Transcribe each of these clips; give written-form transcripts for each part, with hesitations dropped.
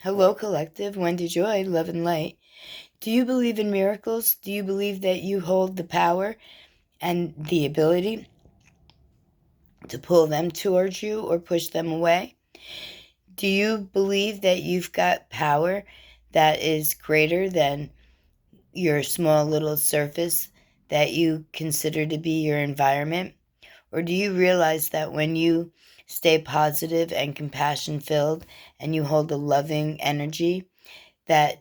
Hello, collective. Wendy Joy, love and light. Do you believe in miracles? Do you believe that you hold the power and the ability to pull them towards you or push them away? Do you believe that you've got power that is greater than your small little surface that you consider to be your environment? Or do you realize that when you stay positive and compassion filled and you hold a loving energy, that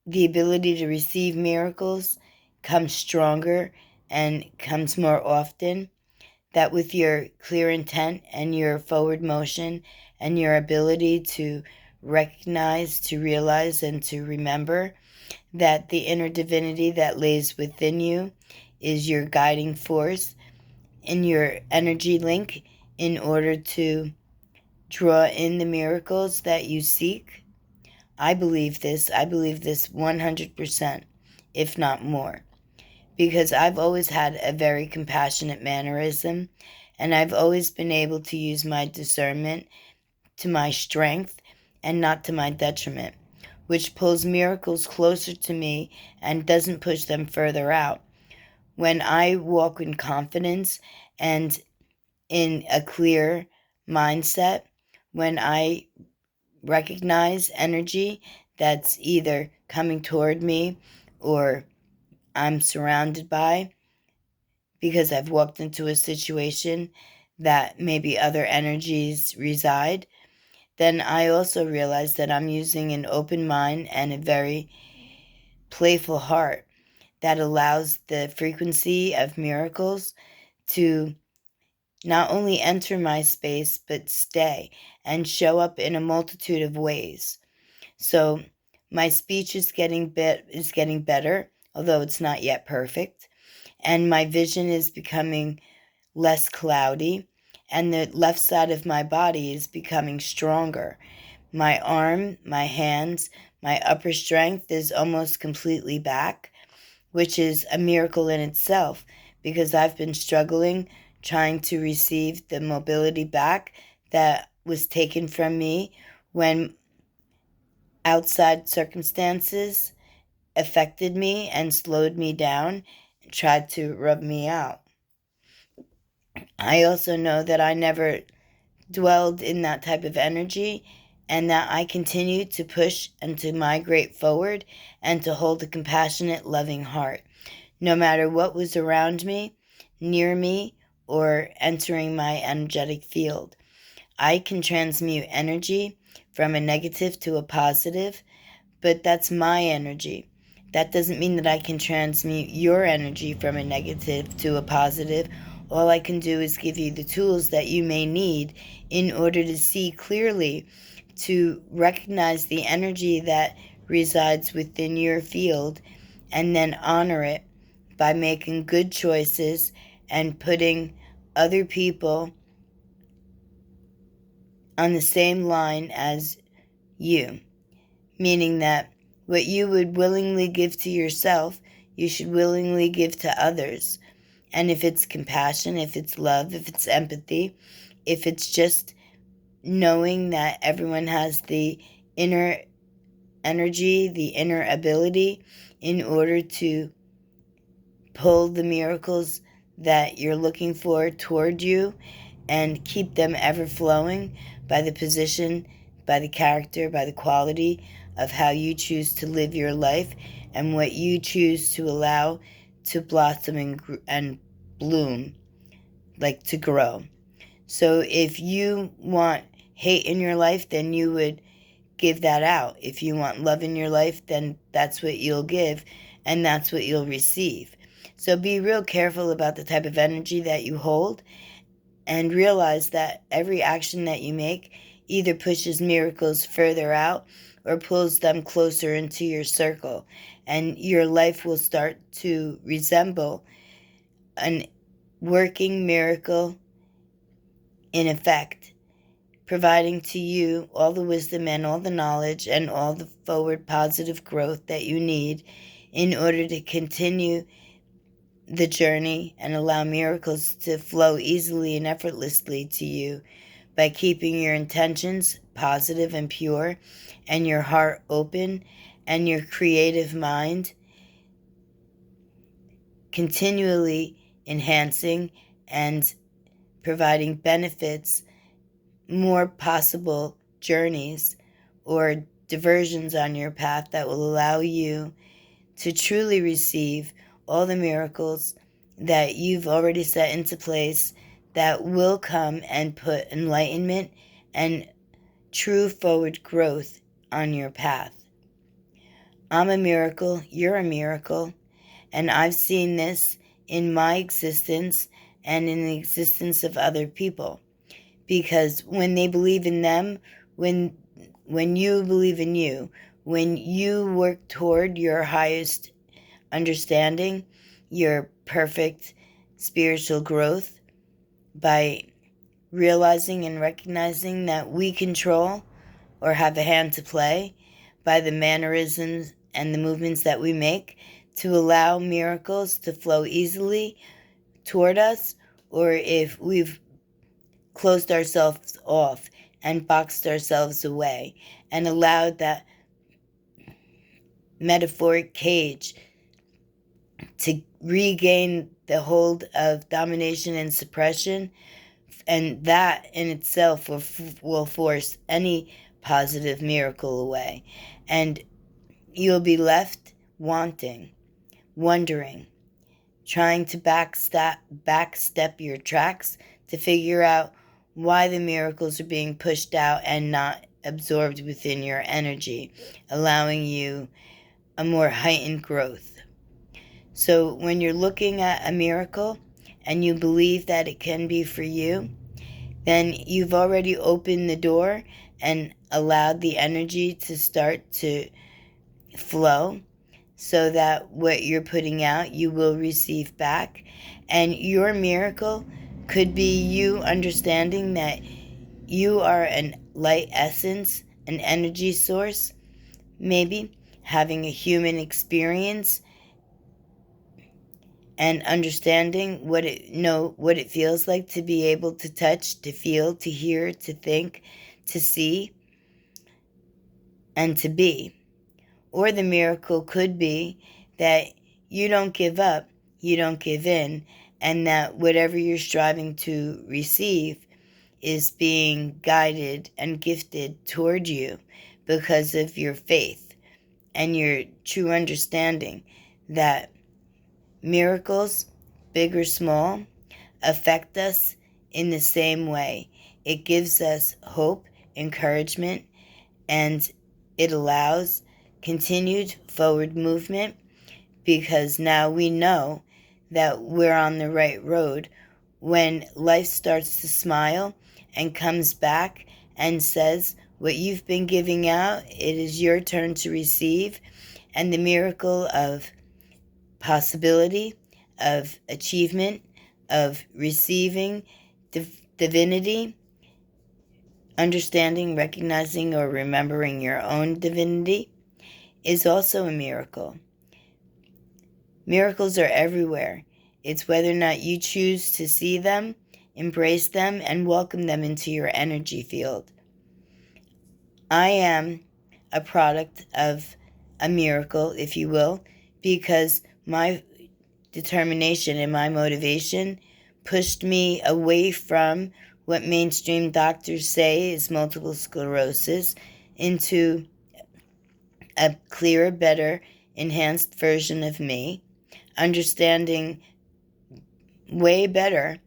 the ability to receive miracles comes stronger and comes more often? That with your clear intent and your forward motion and your ability to recognize, to realize, and to remember that the inner divinity that lays within you is your guiding force in your energy link in order to draw in the miracles that you seek? I believe this. I believe this 100%, if not more, because I've always had a very compassionate mannerism, and I've always been able to use my discernment to my strength and not to my detriment, which pulls miracles closer to me and doesn't push them further out. When I walk in confidence and in a clear mindset, when I recognize energy that's either coming toward me or I'm surrounded by, because I've walked into a situation that maybe other energies reside, then I also realize that I'm using an open mind and a very playful heart that allows the frequency of miracles to not only enter my space, but stay and show up in a multitude of ways. So my speech is getting better, although it's not yet perfect, and my vision is becoming less cloudy, and the left side of my body is becoming stronger. My arm, my hands, my upper strength is almost completely back, which is a miracle in itself because I've been struggling trying to receive the mobility back that was taken from me when outside circumstances affected me and slowed me down and tried to rub me out. I also know that I never dwelled in that type of energy and that I continue to push and to migrate forward and to hold a compassionate, loving heart, no matter what was around me, near me, or entering my energetic field. I can transmute energy from a negative to a positive, but that's my energy. That doesn't mean that I can transmute your energy from a negative to a positive. All I can do is give you the tools that you may need in order to see clearly, to recognize the energy that resides within your field, and then honor it by making good choices and putting other people on the same line as you. Meaning that what you would willingly give to yourself, you should willingly give to others. And if it's compassion, if it's love, if it's empathy, if it's just knowing that everyone has the inner energy, the inner ability in order to pull the miracles that you're looking for toward you and keep them ever flowing by the position, by the character, by the quality of how you choose to live your life and what you choose to allow to blossom and bloom, like to grow. So if you want hate in your life, then you would give that out. If you want love in your life, then that's what you'll give and that's what you'll receive. So be real careful about the type of energy that you hold and realize that every action that you make either pushes miracles further out or pulls them closer into your circle. And your life will start to resemble an working miracle in effect, providing to you all the wisdom and all the knowledge and all the forward positive growth that you need in order to continue the journey and allow miracles to flow easily and effortlessly to you by keeping your intentions positive and pure, and your heart open, and your creative mind continually enhancing and providing benefits, more possible journeys or diversions on your path that will allow you to truly receive all the miracles that you've already set into place that will come and put enlightenment and true forward growth on your path. I'm a miracle, you're a miracle, and I've seen this in my existence and in the existence of other people. Because when they believe in them, when you believe in you, when you work toward your highest understanding, your perfect spiritual growth, by realizing and recognizing that we control or have a hand to play by the mannerisms and the movements that we make to allow miracles to flow easily toward us, or if we've closed ourselves off and boxed ourselves away and allowed that metaphoric cage to regain the hold of domination and suppression, and that in itself will force any positive miracle away, and you'll be left wanting, wondering, trying to backstep your tracks to figure out why the miracles are being pushed out and not absorbed within your energy, allowing you a more heightened growth. So when you're looking at a miracle and you believe that it can be for you, then you've already opened the door and allowed the energy to start to flow, so that what you're putting out, you will receive back. And your miracle could be you understanding that you are a light essence, an energy source, maybe having a human experience and understanding what it feels like to be able to touch, to feel, to hear, to think, to see, and to be. Or the miracle could be that you don't give up, you don't give in, and that whatever you're striving to receive is being guided and gifted toward you because of your faith and your true understanding that miracles, big or small, affect us in the same way. It gives us hope, encouragement, and it allows continued forward movement, because now we know that we're on the right road. When life starts to smile and comes back and says, what you've been giving out, it is your turn to receive, and the miracle of possibility, of achievement, of receiving divinity, understanding, recognizing, or remembering your own divinity, is also a miracle. Miracles are everywhere. It's whether or not you choose to see them, embrace them, and welcome them into your energy field. I am a product of a miracle, if you will, because my determination and my motivation pushed me away from what mainstream doctors say is multiple sclerosis into a clearer, better, enhanced version of me, understanding way better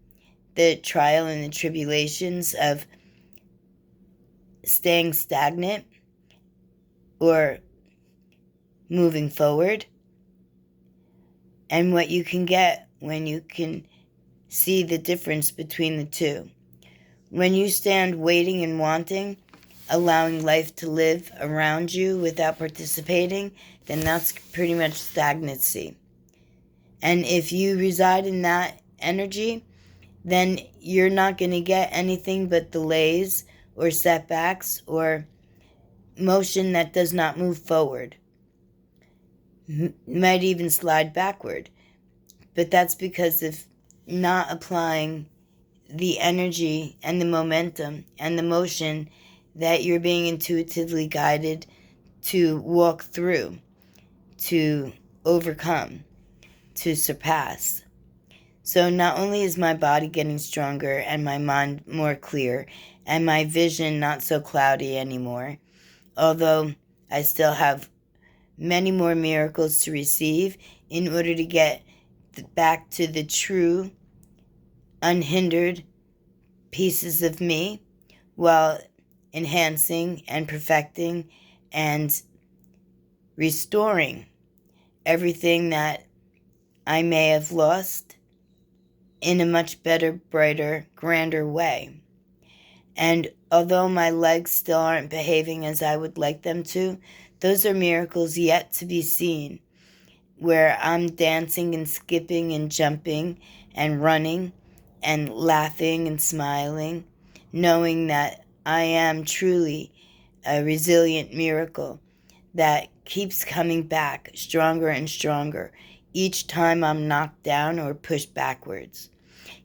the trial and the tribulations of staying stagnant or moving forward, and what you can get when you can see the difference between the two. When you stand waiting and wanting, allowing life to live around you without participating, then that's pretty much stagnancy. And if you reside in that energy, then you're not going to get anything but delays or setbacks or motion that does not move forward. Might even slide backward. But that's because of not applying the energy and the momentum and the motion that you're being intuitively guided to walk through, to overcome, to surpass. So not only is my body getting stronger and my mind more clear and my vision not so cloudy anymore, although I still have many more miracles to receive in order to get back to the true, unhindered pieces of me while enhancing and perfecting and restoring everything that I may have lost in a much better, brighter, grander way. And although my legs still aren't behaving as I would like them to, those are miracles yet to be seen, where I'm dancing and skipping and jumping and running and laughing and smiling, knowing that I am truly a resilient miracle that keeps coming back stronger and stronger each time I'm knocked down or pushed backwards.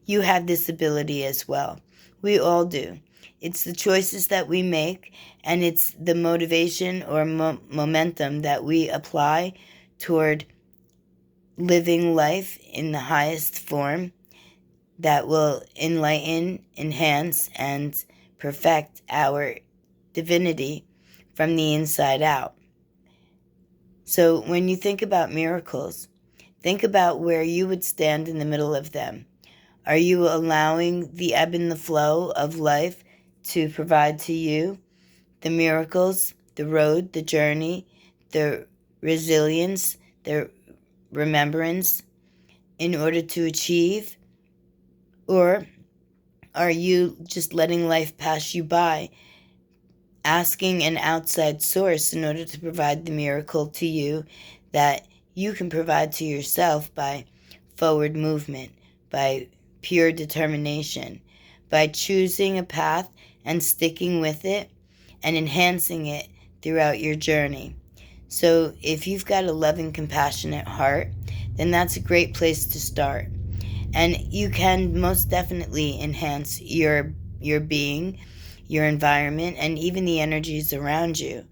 You have this ability as well. We all do. It's the choices that we make, and it's the motivation or momentum that we apply toward living life in the highest form that will enlighten, enhance, and perfect our divinity from the inside out. So when you think about miracles, think about where you would stand in the middle of them. Are you allowing the ebb and the flow of life to provide to you the miracles, the road, the journey, the resilience, the remembrance in order to achieve? Or are you just letting life pass you by, asking an outside source in order to provide the miracle to you that you can provide to yourself by forward movement, by pure determination, by choosing a path and sticking with it and enhancing it throughout your journey? So if you've got a loving, compassionate heart, then that's a great place to start. And you can most definitely enhance your being, your environment, and even the energies around you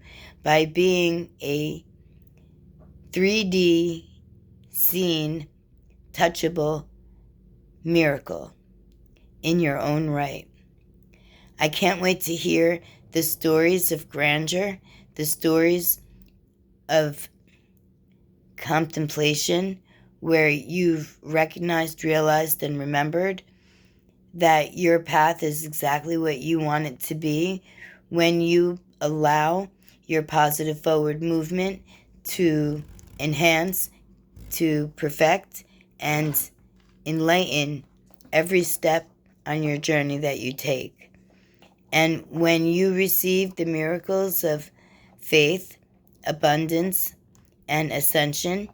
by being a 3D seen, touchable miracle in your own right. I can't wait to hear the stories of grandeur, the stories of contemplation, where you've recognized, realized, and remembered that your path is exactly what you want it to be when you allow your positive forward movement to enhance, to perfect, and enlighten every step on your journey that you take. And when you receive the miracles of faith, abundance, and ascension,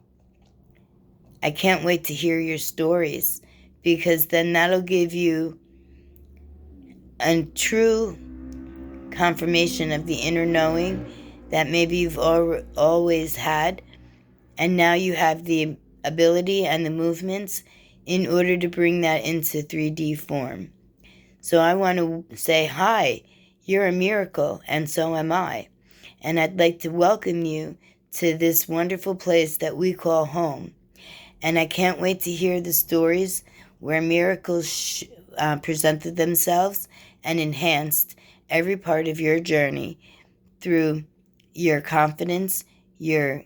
I can't wait to hear your stories, because then that'll give you a true confirmation of the inner knowing that maybe you've always had, and now you have the ability and the movements in order to bring that into 3D form. So I want to say, hi, you're a miracle, and so am I. And I'd like to welcome you to this wonderful place that we call home. And I can't wait to hear the stories where miracles presented themselves and enhanced every part of your journey through your confidence, your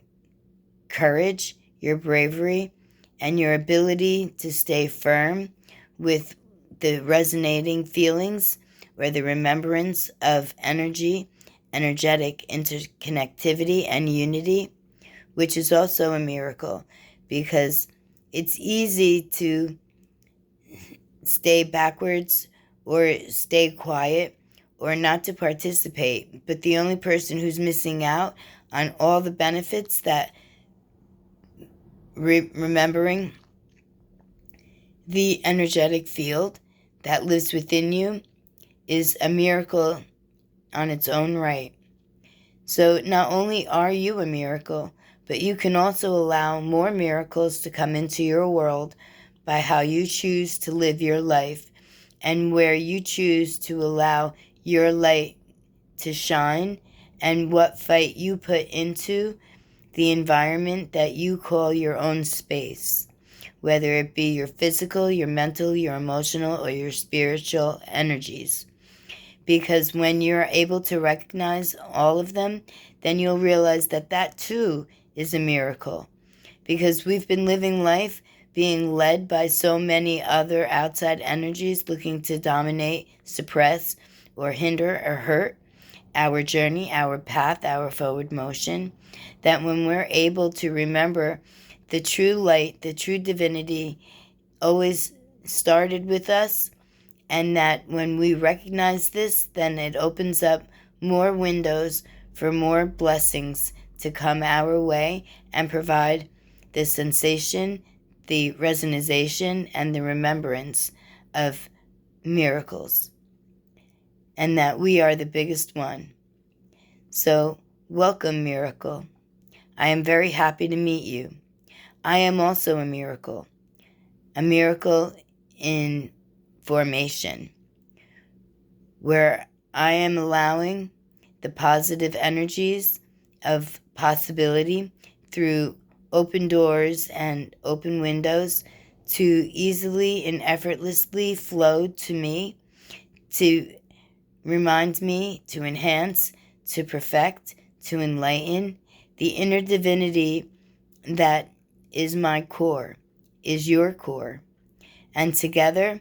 courage, your bravery, and your ability to stay firm with the resonating feelings or the remembrance of energetic interconnectivity and unity, which is also a miracle, because it's easy to stay backwards or stay quiet or not to participate. But the only person who's missing out on all the benefits that remembering the energetic field that lives within you is a miracle on its own right. So not only are you a miracle, but you can also allow more miracles to come into your world by how you choose to live your life and where you choose to allow your light to shine and what fight you put into the environment that you call your own space, whether it be your physical, your mental, your emotional, or your spiritual energies. Because when you're able to recognize all of them, then you'll realize that that too is a miracle. Because we've been living life being led by so many other outside energies looking to dominate, suppress, or hinder or hurt our journey, our path, our forward motion, that when we're able to remember the true light, the true divinity always started with us, and that when we recognize this, then it opens up more windows for more blessings to come our way and provide the sensation, the resonization, and the remembrance of miracles. And that we are the biggest one. So, welcome, miracle. I am very happy to meet you. I am also a miracle in formation, where I am allowing the positive energies of possibility through open doors and open windows to easily and effortlessly flow to me, to remind me, to enhance, to perfect, to enlighten the inner divinity that is my core, is your core. And together,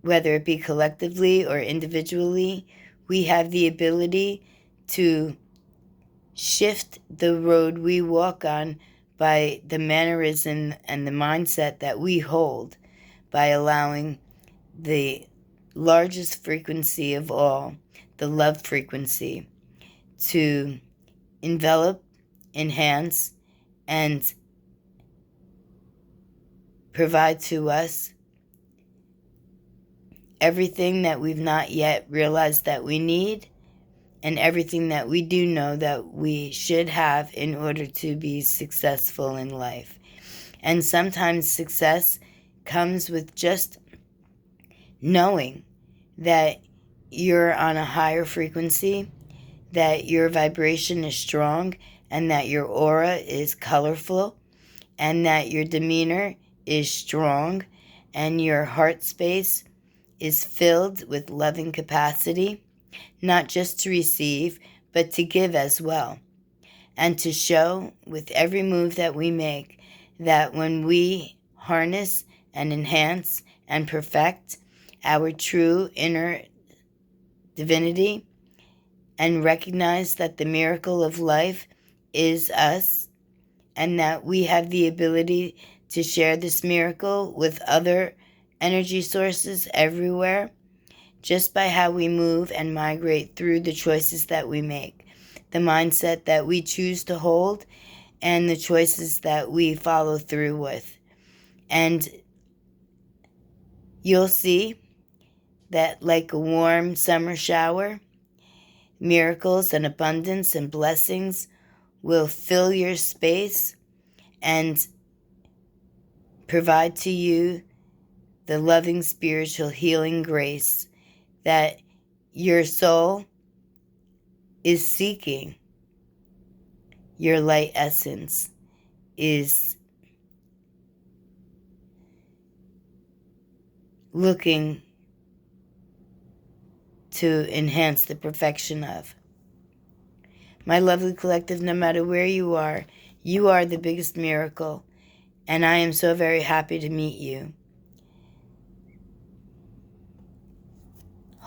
whether it be collectively or individually, we have the ability to shift the road we walk on by the mannerism and the mindset that we hold, by allowing the largest frequency of all, the love frequency, to envelop, enhance, and provide to us everything that we've not yet realized that we need, and everything that we do know that we should have in order to be successful in life. And sometimes success comes with just knowing that you're on a higher frequency, that your vibration is strong, and that your aura is colorful, and that your demeanor is strong, and your heart space is filled with loving capacity, not just to receive, but to give as well. And to show with every move that we make that when we harness and enhance and perfect our true inner divinity and recognize that the miracle of life is us, and that we have the ability to share this miracle with other energy sources everywhere, just by how we move and migrate through the choices that we make, the mindset that we choose to hold, and the choices that we follow through with. And you'll see that, like a warm summer shower, miracles and abundance and blessings will fill your space and provide to you the loving spiritual healing grace that your soul is seeking. Your light essence is looking to enhance the perfection of. My lovely collective, no matter where you are the biggest miracle, and I am so very happy to meet you.